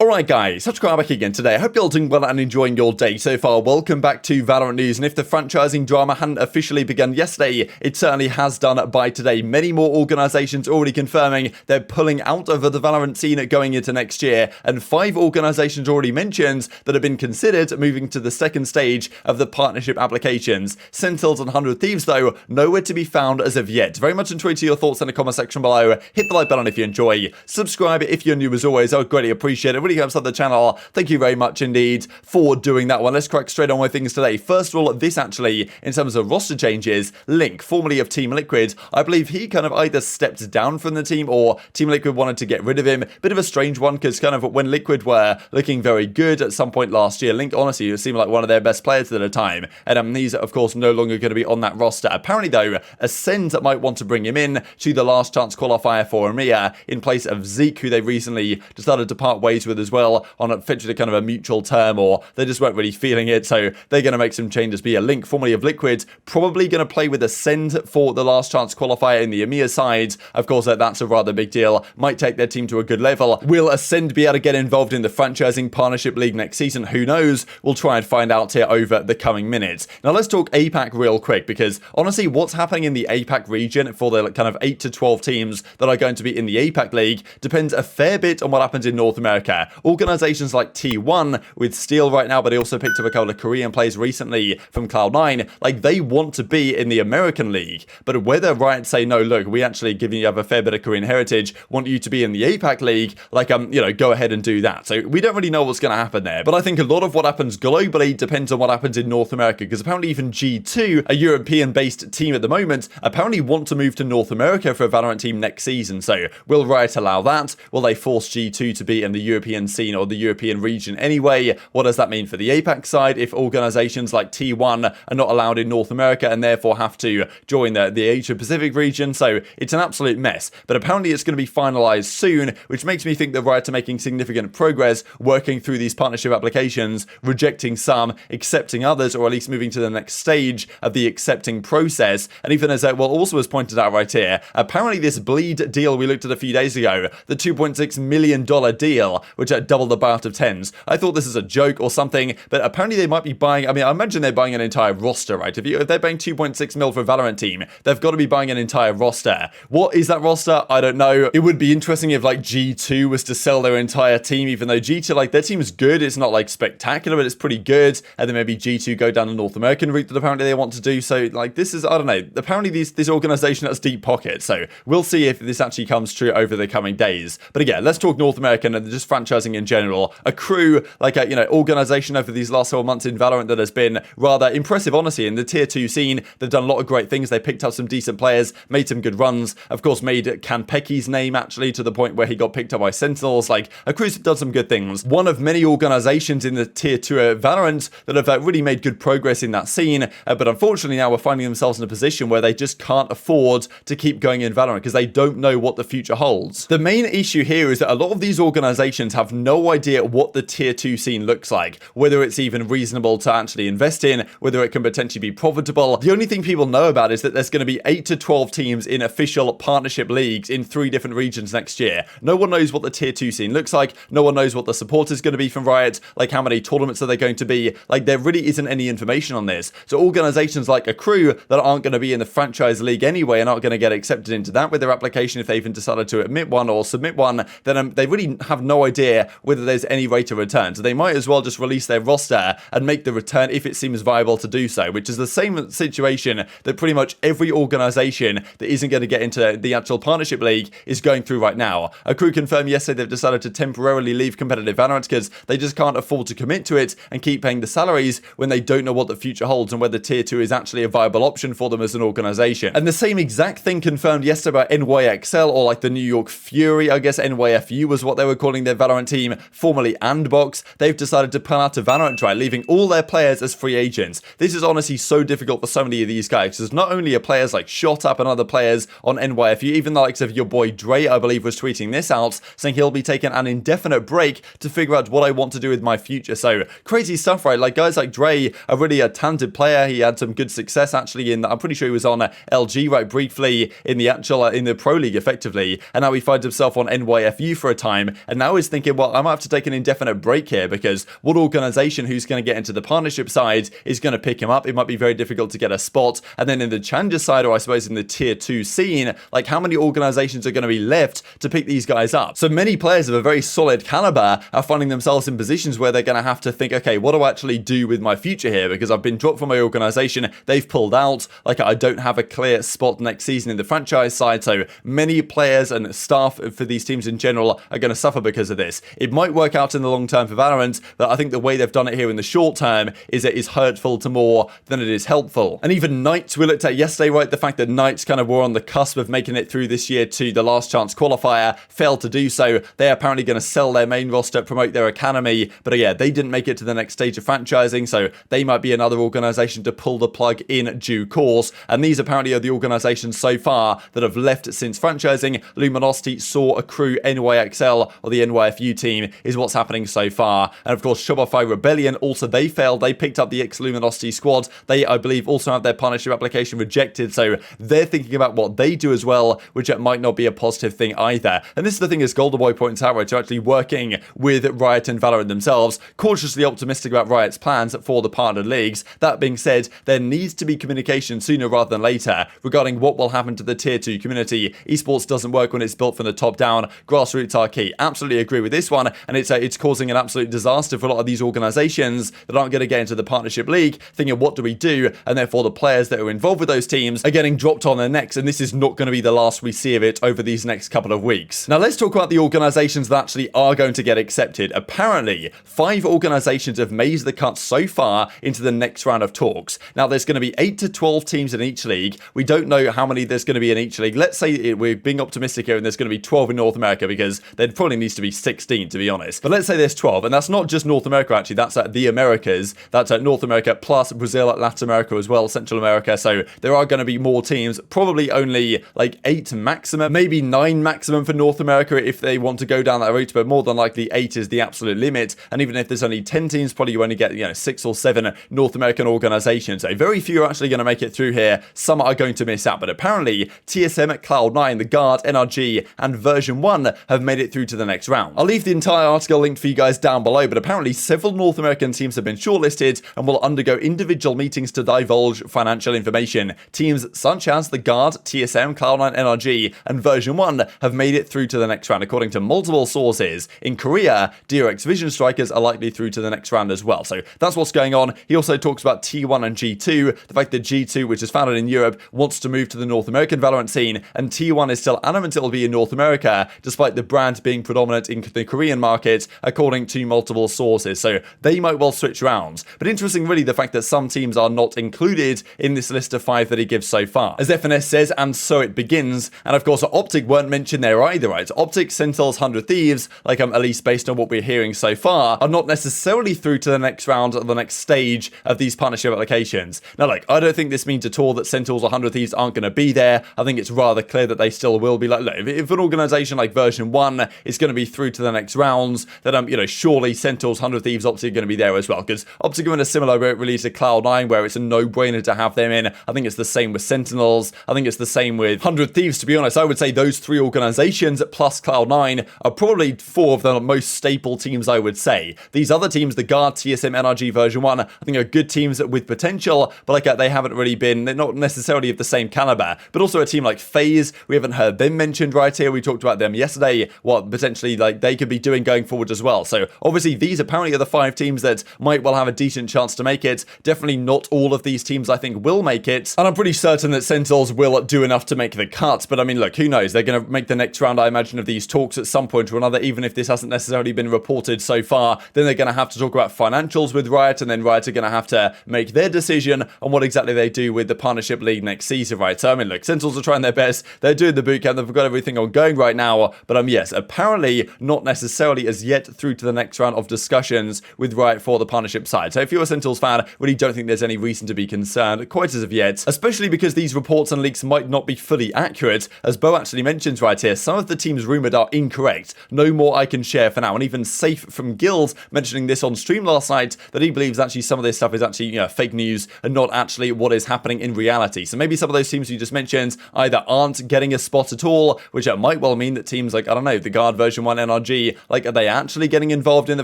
Alright guys, TacticalRab back again today. I hope you're all doing well and enjoying your day so far. Welcome back to Valorant News, and if the franchising drama hadn't officially begun yesterday, it certainly has done by today. Many more organisations already confirming they're pulling out of the Valorant scene going into next year, and 5 organisations already mentioned that have been considered moving to the second stage of the partnership applications. Sentinels and 100 Thieves though, nowhere to be found as of yet. Very much enjoy your thoughts in the comment section below. Hit the like button if you enjoy. Subscribe if you're new as always, I would greatly appreciate it. Really helps out the channel. Thank you very much indeed for doing that one. Let's crack straight on with things today. First of all, this actually, in terms of roster changes, Link, formerly of Team Liquid, I believe he kind of either stepped down from the team or Team Liquid wanted to get rid of him. Bit of a strange one because kind of when Liquid were looking very good at some point last year, Link honestly seemed like one of their best players at the time, and he's of course no longer going to be on that roster. Apparently though, TenZ might want to bring him in to the last chance qualifier for EMEA in place of Zeke, who they recently decided to part ways with as well on effectively kind of a mutual term, or they just weren't really feeling it, so they're going to make some changes. But yeah, Link, formerly of Liquid, probably going to play with TenZ for the last chance qualifier in the EMEA side. Of course, that's a rather big deal. Might take their team to a good level. Will TenZ be able to get involved in the franchising partnership league next season? Who knows? We'll try and find out here over the coming minutes. Now let's talk APAC real quick, because honestly, what's happening in the APAC region for the kind of 8 to 12 teams that are going to be in the APAC league depends a fair bit on what happens in North America. Organizations like T1 with Steel right now, but he also picked up a couple of Korean players recently from Cloud9, like they want to be in the American league, but whether Riot say no, look, we actually, given you have a fair bit of Korean heritage, want you to be in the APAC league, like you know, go ahead and do that. So we don't really know what's going to happen there, but I think a lot of what happens globally depends on what happens in North America, because apparently even G2, a European based team at the moment, apparently want to move to North America for a Valorant team next season. So will Riot allow that? Will they force G2 to be in the European scene or the European region anyway? What does that mean for the APAC side if organizations like T1 are not allowed in North America and therefore have to join the Asia Pacific region? So it's an absolute mess, but apparently it's going to be finalized soon, which makes me think that Riot are making significant progress working through these partnership applications, rejecting some, accepting others, or at least moving to the next stage of the accepting process. And even as well, also as pointed out right here, apparently this bleed deal we looked at a few days ago, the $2.6 million deal, which doubled the buyout of TenZ. I thought this is a joke or something, but apparently they might be buying, I mean, I imagine they're buying an entire roster, right? If they're paying 2.6 mil for a Valorant team, they've got to be buying an entire roster. What is that roster? I don't know. It would be interesting if like G2 was to sell their entire team, even though G2, like their team is good. It's not like spectacular, but it's pretty good. And then maybe G2 go down the North American route that apparently they want to do. So like this is, I don't know. Apparently this organization has deep pockets. So we'll see if this actually comes true over the coming days. But again, let's talk North American and just franchising in general. A crew, like a, you know, organization over these last several months in Valorant that has been rather impressive, honestly. In the tier 2 scene, they've done a lot of great things. They picked up some decent players, made some good runs, of course made Kanpeki's name actually to the point where he got picked up by Sentinels. Like a crew's done some good things. One of many organizations in the tier 2 Valorant that have really made good progress in that scene, but unfortunately now we're finding themselves in a position where they just can't afford to keep going in Valorant because they don't know what the future holds. The main issue here is that a lot of these organizations have no idea what the tier 2 scene looks like, whether it's even reasonable to actually invest in, whether it can potentially be profitable. The only thing people know about is that there's going to be 8 to 12 teams in official partnership leagues in 3 different regions next year. No one knows what the tier 2 scene looks like. No one knows what the support is going to be from Riot, like how many tournaments are they going to be. Like there really isn't any information on this. So organizations like a crew that aren't going to be in the franchise league anyway and aren't going to get accepted into that with their application if they even decided to admit one or submit one, then they really have no idea whether there's any rate of return. So they might as well just release their roster and make the return if it seems viable to do so, which is the same situation that pretty much every organization that isn't going to get into the actual partnership league is going through right now. A crew confirmed yesterday they've decided to temporarily leave competitive Valorant because they just can't afford to commit to it and keep paying the salaries when they don't know what the future holds and whether tier 2 is actually a viable option for them as an organization. And the same exact thing confirmed yesterday about NYXL, or like the New York Fury, I guess NYFU was what they were calling their Valorant team, formerly Andbox. They've decided to pull out of Valorant, right, leaving all their players as free agents. This is honestly so difficult for so many of these guys. There's not only are players like ShotUp and other players on NYFU, even the likes of your boy Dre, I believe, was tweeting this out, saying he'll be taking an indefinite break to figure out what I want to do with my future. So crazy stuff, right? Like guys like Dre are really a talented player. He had some good success actually in, I'm pretty sure he was on LG right briefly in the actual in the pro league effectively, and now he finds himself on NYFU for a time, and now he's thinking, well, I might have to take an indefinite break here, because what organization who's going to get into the partnership side is going to pick him up? It might be very difficult to get a spot. And then in the challenger side, or I suppose in the tier 2 scene, like how many organizations are going to be left to pick these guys up? So many players of a very solid caliber are finding themselves in positions where they're going to have to think, okay, what do I actually do with my future here? Because I've been dropped from my organization, they've pulled out, like I don't have a clear spot next season in the franchise side. So many players and staff for these teams in general are going to suffer because of this. It might work out in the long term for Valorant, but I think the way they've done it here in the short term is it is hurtful to more than it is helpful. And even Knights, we looked at yesterday, right? The fact that Knights kind of were on the cusp of making it through this year to the last chance qualifier, failed to do so. They're apparently going to sell their main roster, promote their academy, but yeah, they didn't make it to the next stage of franchising, so they might be another organization to pull the plug in due course. And these apparently are the organizations so far that have left since franchising. Luminosity, Saw, Accrue, NYXL, or the NYFU team is what's happening so far. And of course, Shopify Rebellion, also they failed. They picked up the ex-Luminosity squad. They, I believe, also have their partnership application rejected, so they're thinking about what they do as well, which might not be a positive thing either. And this is the thing, as Goldenboy points out, right, to actually working with Riot and Valorant themselves, cautiously optimistic about Riot's plans for the partnered leagues. That being said, there needs to be communication sooner rather than later regarding what will happen to the tier 2 community. Esports doesn't work when it's built from the top down. Grassroots are key. Absolutely agree with this one, and it's causing an absolute disaster for a lot of these organizations that aren't going to get into the partnership league, thinking what do we do, and therefore the players that are involved with those teams are getting dropped on their necks, and this is not going to be the last we see of it over these next couple of weeks. Now let's talk about the organizations that actually are going to get accepted. Apparently 5 organizations have made the cut so far into the next round of talks. Now there's going to be 8 to 12 teams in each league. We don't know how many there's going to be in each league. Let's say we're being optimistic here and there's going to be 12 in North America, because there probably needs to be 16 to be honest. But let's say there's 12, and that's not just North America actually, that's at the Americas. That's at North America plus Brazil, Latin America as well, Central America. So there are going to be more teams, probably only like 8 maximum, maybe 9 maximum for North America if they want to go down that route, but more than likely 8 is the absolute limit. And even if there's only 10 teams, probably you only get 6 or 7 North American organizations. So very few are actually going to make it through here. Some are going to miss out, but apparently TSM, Cloud9, The Guard, NRG, and Version 1 have made it through to the next round. I'll leave the entire article linked for you guys down below, but apparently several North American teams have been shortlisted and will undergo individual meetings to divulge financial information. Teams such as The Guard, TSM, Cloud9, NRG, and Version 1 have made it through to the next round, according to multiple sources. In Korea, DRX Vision Strikers are likely through to the next round as well. So that's what's going on. He also talks about T1 and G2, the fact that G2, which is founded in Europe, wants to move to the North American Valorant scene, and T1 is still adamant it'll be in North America, despite the brand being predominant in the Korean market, according to multiple sources. So they might well switch rounds. But interesting really the fact that some teams are not included in this list of 5 that he gives so far. As FNS says, and so it begins. And of course, OpTic weren't mentioned there either, right? OpTic, Sentinels, 100 Thieves, like at least based on what we're hearing so far, are not necessarily through to the next round or the next stage of these partnership applications. Now, like, I don't think this means at all that Sentinels or 100 Thieves aren't going to be there. I think it's rather clear that they still will be. Like, look, if an organization like Version 1 is going to be through to the next rounds, then surely Sentinels, 100 Thieves, OpTic are going to be there as well, because OpTic are in a similar release to Cloud9 where it's a no-brainer to have them in. I think it's the same with Sentinels. I think it's the same with 100 Thieves, to be honest. I would say those 3 organizations plus Cloud9 are probably 4 of the most staple teams, I would say. These other teams, the Guard, TSM, NRG, Version 1, I think are good teams with potential, but like they haven't really been, they're not necessarily of the same caliber. But also a team like FaZe, we haven't heard them mentioned right here. We talked about them yesterday, what potentially like they could be doing going forward as well. So obviously these apparently are the 5 teams that might well have a decent chance to make it. Definitely not all of these teams I think will make it, and I'm pretty certain that Sentinels will do enough to make the cut. But I mean, look, who knows? They're going to make the next round, I imagine, of these talks at some point or another. Even if this hasn't necessarily been reported so far, then they're going to have to talk about financials with Riot, and then Riot are going to have to make their decision on what exactly they do with the partnership league next season, right? So I mean, look, Sentinels are trying their best. They're doing the bootcamp. They've got everything ongoing right now. But yes, apparently not necessarily as yet through to the next round of discussions with Riot for the partnership side. So if you're a Sentinels fan, really don't think there's any reason to be concerned quite as of yet, especially because these reports and leaks might not be fully accurate. As Bo actually mentions right here, some of the teams rumored are incorrect. No more I can share for now. And even Safe from Guild mentioning this on stream last night, that he believes actually some of this stuff is actually fake news and not actually what is happening in reality. So maybe some of those teams you just mentioned either aren't getting a spot at all, which might well mean that teams like, I don't know, the Guard, Version 1, NRG, be like, are they actually getting involved in the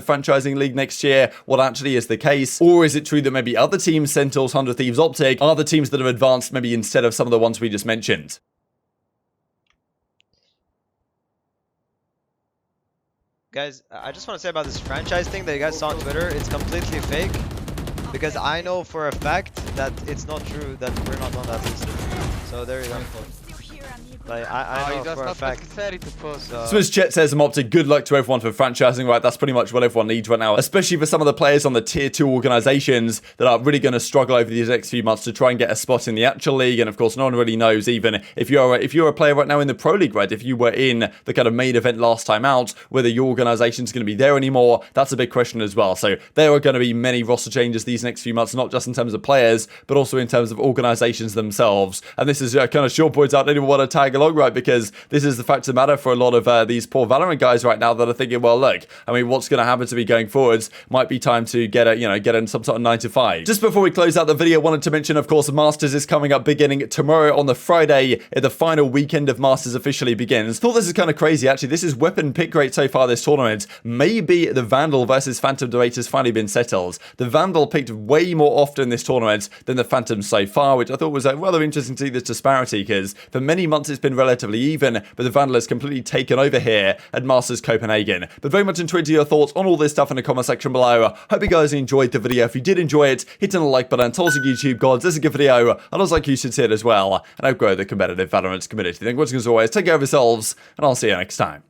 franchising league next year? What actually is the case? Or is it true that maybe other teams, Sentinels, 100 Thieves, OpTic, are the teams that have advanced maybe instead of some of the ones we just mentioned? Guys, I just want to say about this franchise thing that you guys saw on Twitter, it's completely fake. Because I know for a fact that it's not true that we're not on that list. So there you go. Like, I know for a fact. Swiss Chet says, OpTic, good luck to everyone for franchising, right? That's pretty much what everyone needs right now, especially for some of the players on the tier 2 organizations that are really going to struggle over these next few months to try and get a spot in the actual league. And of course, no one really knows even if you're a player right now in the Pro League, right? If you were in the kind of main event last time out, whether your organization's going to be there anymore, that's a big question as well. So there are going to be many roster changes these next few months, not just in terms of players, but also in terms of organizations themselves. And this is kind of sure points out anyone want to tag along, right? Because this is the fact of the matter for a lot of these poor Valorant guys right now that are thinking, well, look, I mean, what's going to happen to me going forwards? Might be time to get in some sort of 9 to 5. Just before we close out the video, wanted to mention, of course, Masters is coming up beginning tomorrow on the Friday. The final weekend of Masters officially begins. Thought this is kind of crazy, actually. This is weapon pick rate so far this tournament. Maybe the Vandal versus Phantom debate has finally been settled. The Vandal picked way more often this tournament than the Phantom so far, which I thought was rather interesting to see this disparity, because for many months it's been relatively even, but the Vandal has completely taken over here at Masters Copenhagen. But very much intrigued to your thoughts on all this stuff in the comment section below. Hope you guys enjoyed the video. If you did enjoy it, hit on the like button, tell us on YouTube gods, this is a good video, and also like you should see it as well, and help grow the competitive Valorant community. Thank you for watching as always, take care of yourselves, and I'll see you next time.